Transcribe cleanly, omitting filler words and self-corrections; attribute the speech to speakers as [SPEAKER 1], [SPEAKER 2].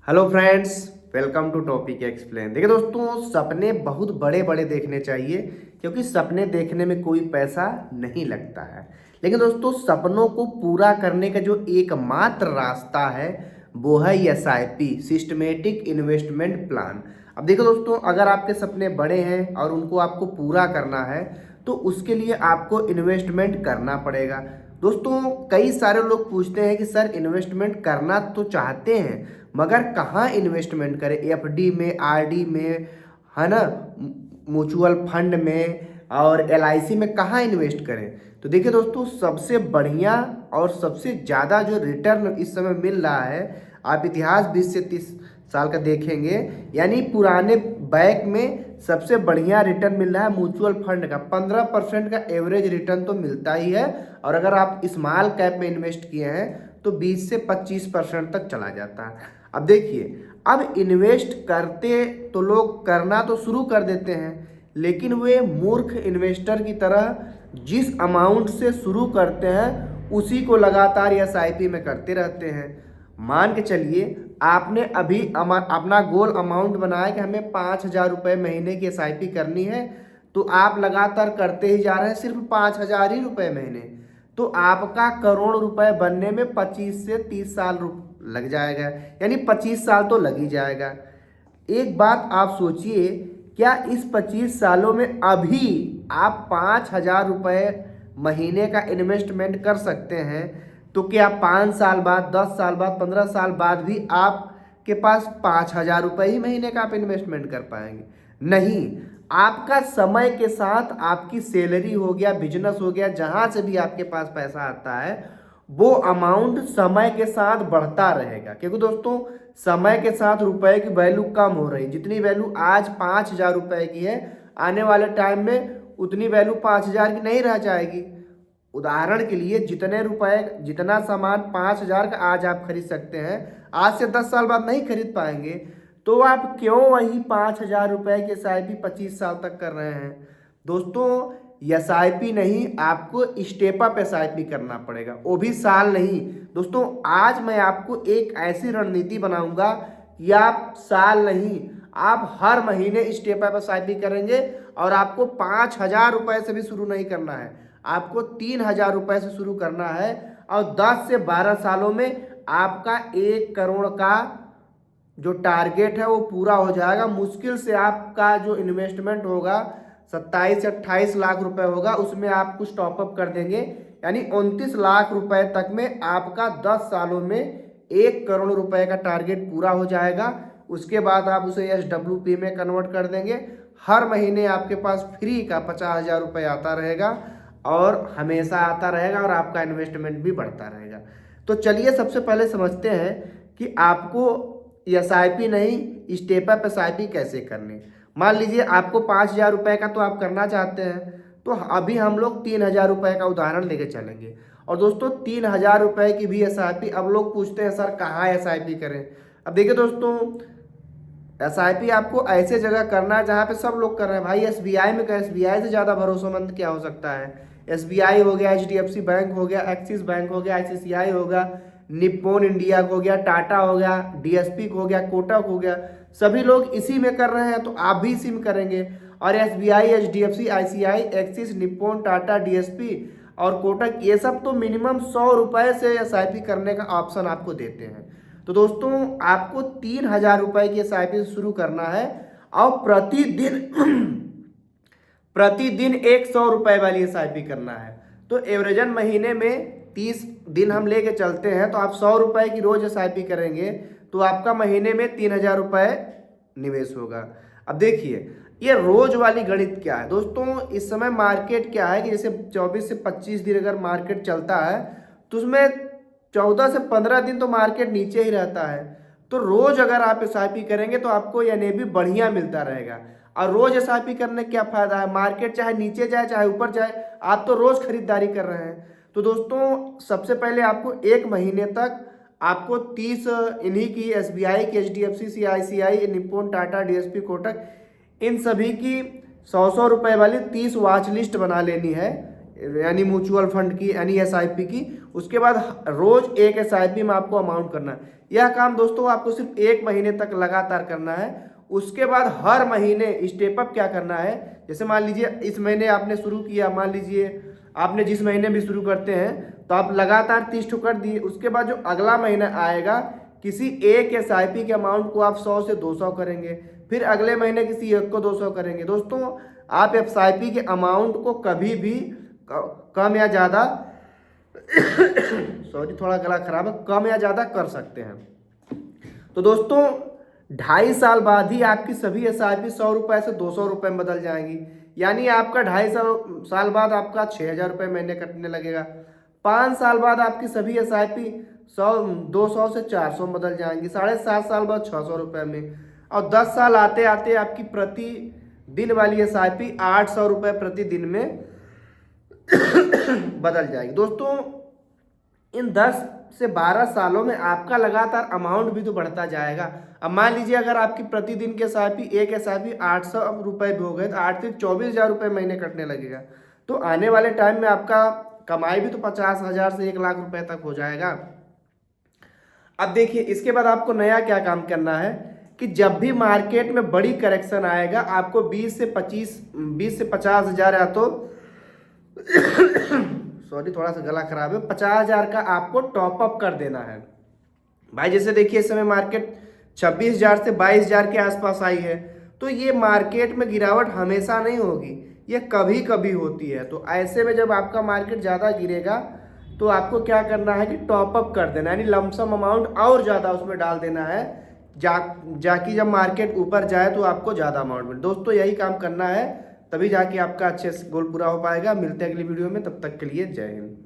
[SPEAKER 1] Hello friends, welcome to topic explain. देखिए दोस्तों, सपने बहुत बड़े बड़े देखने चाहिए क्योंकि सपने देखने में कोई पैसा नहीं लगता है। लेकिन दोस्तों, सपनों को पूरा करने का जो एकमात्र रास्ता है वो है SIP, सिस्टमेटिक इन्वेस्टमेंट प्लान। अब देखो दोस्तों, अगर आपके सपने बड़े हैं और उनको आपको पूरा करना है तो उसके लिए आपको इन्वेस्टमेंट करना पड़ेगा। दोस्तों, कई सारे लोग पूछते हैं कि सर इन्वेस्टमेंट करना तो चाहते हैं मगर कहाँ इन्वेस्टमेंट करें, FD में, RD में, है ना, म्यूचुअल फंड में और LIC में कहाँ इन्वेस्ट करें। तो देखिए दोस्तों, सबसे बढ़िया और सबसे ज़्यादा जो रिटर्न इस समय मिल रहा है, आप इतिहास 20 से 30 साल का देखेंगे, यानी पुराने बैक में सबसे बढ़िया रिटर्न मिल रहा है म्यूचुअल फंड का। 15% का एवरेज रिटर्न तो मिलता ही है, और अगर आप स्मॉल कैप में इन्वेस्ट किए हैं तो 20 से 25% तक चला जाता है। अब देखिए, अब इन्वेस्ट करते तो लोग करना तो शुरू कर देते हैं, लेकिन वे मूर्ख इन्वेस्टर की तरह जिस अमाउंट से शुरू करते हैं उसी को लगातार SIP में करते रहते हैं। मान के चलिए, आपने अभी अपना गोल अमाउंट बनाया कि हमें 5,000 रुपये महीने की SIP करनी है, तो आप लगातार करते ही जा रहे हैं, सिर्फ 5,000 ही रुपये महीने। तो आपका करोड़ रुपए बनने में 25 से 30 साल लग जाएगा, यानी 25 साल तो लग ही जाएगा। एक बात आप सोचिए, क्या इस 25 सालों में अभी आप 5,000 रुपये महीने का इन्वेस्टमेंट कर सकते हैं, तो क्या 5 साल बाद, 10 साल बाद, 15 साल बाद भी आपके पास 5,000 रुपये ही महीने का आप इन्वेस्टमेंट कर पाएंगे? नहीं। आपका समय के साथ आपकी सैलरी हो गया, बिजनेस हो गया, जहाँ से भी आपके पास पैसा आता है वो अमाउंट समय के साथ बढ़ता रहेगा। क्योंकि दोस्तों, समय के साथ रुपए की वैल्यू कम हो रही है। जितनी वैल्यू आज 5,000 रुपये की है, आने वाले टाइम में उतनी वैल्यू 5,000 की नहीं रह जाएगी। उदाहरण के लिए, जितने रुपए, जितना सामान 5,000 का आज आप खरीद सकते हैं, आज से 10 साल बाद नहीं खरीद पाएंगे। तो आप क्यों वही 5,000 रुपये की SIP 25 साल तक कर रहे हैं? दोस्तों, SIP नहीं, आपको स्टेप अप SIP करना पड़ेगा, वो भी साल नहीं। दोस्तों, आज मैं आपको एक ऐसी रणनीति बनाऊंगा कि आप साल नहीं, आप हर महीने स्टेप अप SIP करेंगे। और आपको 5,000 रुपये से भी शुरू नहीं करना है, आपको 3,000 रुपये से शुरू करना है। और 10 से 12 सालों में आपका 1 करोड़ का जो टारगेट है वो पूरा हो जाएगा। मुश्किल से आपका जो इन्वेस्टमेंट होगा 27 से 28 लाख रुपए होगा, उसमें आप कुछ टॉपअप कर देंगे, यानी 29 लाख रुपए तक में आपका 10 सालों में 1 करोड़ रुपए का टारगेट पूरा हो जाएगा। उसके बाद आप उसे SWP में कन्वर्ट कर देंगे। हर महीने आपके पास फ्री का 50,000 रुपये आता रहेगा और हमेशा आता रहेगा, और आपका इन्वेस्टमेंट भी बढ़ता रहेगा। तो चलिए, सबसे पहले समझते हैं कि आपको SIP नहीं, स्टेप अप SIP कैसे करनी। मान लीजिए आपको 5,000 रुपये का तो आप करना चाहते हैं, तो अभी हम लोग 3,000 रुपये का उदाहरण लेके चलेंगे। और दोस्तों, 3,000 रुपये की भी SIP, अब लोग पूछते हैं सर कहाँ SIP करें। अब देखिए दोस्तों, SIP आपको ऐसे जगह करना है जहाँ पे सब लोग कर रहे हैं। भाई SBI में कर, SBI से ज़्यादा भरोसेमंद क्या हो सकता है? SBI हो गया, HDFC बैंक हो गया, एक्सिस बैंक हो गया, ICICI हो गया, निप्पॉन इंडिया हो गया, टाटा हो गया, DSP हो गया, कोटक हो गया, सभी लोग इसी में कर रहे हैं, तो आप भी इसी में करेंगे। और SBI, HDFC, ICICI, axis, Nippon, Tata, DSP और कोटक, ये सब तो मिनिमम 100 रुपये से SIP करने का ऑप्शन आपको देते हैं। तो दोस्तों, आपको 3,000 रुपये की SIP शुरू करना है, और प्रतिदिन प्रतिदिन 100 रुपये वाली SIP करना है। तो एवरेजन महीने में 30 दिन हम लेके चलते हैं, तो आप 100 रुपये की रोज SIP करेंगे तो आपका महीने में 3,000 रुपये निवेश होगा। अब देखिए, ये रोज वाली गणित क्या है दोस्तों। इस समय मार्केट क्या है कि जैसे 24 से 25 दिन अगर मार्केट चलता है, तो उसमें 14 से 15 दिन तो मार्केट नीचे ही रहता है। तो रोज अगर आप SIP करेंगे तो आपको NAV बढ़िया मिलता रहेगा। और रोज SIP करने क्या फायदा है? मार्केट चाहे नीचे जाए चाहे ऊपर जाए, आप तो रोज खरीदारी कर रहे हैं। तो दोस्तों, सबसे पहले आपको 1 महीने तक आपको 30 इन्हीं की, SBI की, HDFC, CICI, Nippon, Tata, DSP, Kotak, इन सभी की 100 रुपये वाली 30 वॉच लिस्ट बना लेनी है, यानी म्यूचुअल फंड की, यानी SIP की। उसके बाद रोज एक SIP में आपको अमाउंट करना है। यह काम दोस्तों आपको सिर्फ 1 महीने तक लगातार करना है। उसके बाद हर महीने स्टेप अप क्या करना है, जैसे मान लीजिए इस महीने आपने शुरू किया, मान लीजिए आपने जिस महीने भी शुरू करते हैं तो आप लगातार 30 ठो कर दिए। उसके बाद जो अगला महीना आएगा किसी एक SIP के अमाउंट को आप 100 से 200 करेंगे, फिर अगले महीने किसी एक को 200 करेंगे। दोस्तों आप SIP के अमाउंट को कभी भी कम या ज़्यादा सॉरी थोड़ा गला खराब है, कम या ज़्यादा कर सकते हैं। तो दोस्तों 2.5 साल बाद ही आपकी सभी SIP 100 रुपये से 200 रुपये में बदल जाएंगी। यानी आपका 2.5 साल बाद आपका 6,000 रुपये महीने कटने लगेगा। 5 साल बाद आपकी सभी SIP 200 से 400 में बदल जाएंगी। 7.5 साल बाद 600 रुपये में, और 10 साल आते आते आपकी प्रति दिन वाली SIP 800 रुपये प्रतिदिन में बदल जाएगी। दोस्तों इन 10 से 12 सालों में आपका लगातार अमाउंट भी तो बढ़ता जाएगा। अब मान लीजिए अगर आपकी प्रतिदिन के एक SIP 800 रुपये भी हो गए तो 8 से 24,000 रुपये महीने कटने लगेगा। तो आने वाले टाइम में आपका कमाई भी तो 50,000 से 1 लाख रुपए तक हो जाएगा। अब देखिए इसके बाद आपको नया क्या काम करना है कि जब भी मार्केट में बड़ी करेक्शन आएगा आपको 20 से 50,000 या तो सॉरी थोड़ा सा गला खराब है, 50,000 का आपको टॉपअप कर देना है भाई। जैसे देखिए इस समय मार्केट 26,000 से 22,000 के आसपास आई है, तो ये मार्केट में गिरावट हमेशा नहीं होगी, ये कभी कभी होती है। तो ऐसे में जब आपका मार्केट ज़्यादा गिरेगा तो आपको क्या करना है कि टॉपअप कर देना है, यानी लमसम अमाउंट और ज़्यादा उसमें डाल देना है, जाकि जब मार्केट ऊपर जाए तो आपको ज़्यादा अमाउंट मिले। दोस्तों यही काम करना है, तभी जाके आपका अच्छे से गोल पूरा हो पाएगा। मिलते हैं अगली वीडियो में, तब तक के लिए जय हिंद।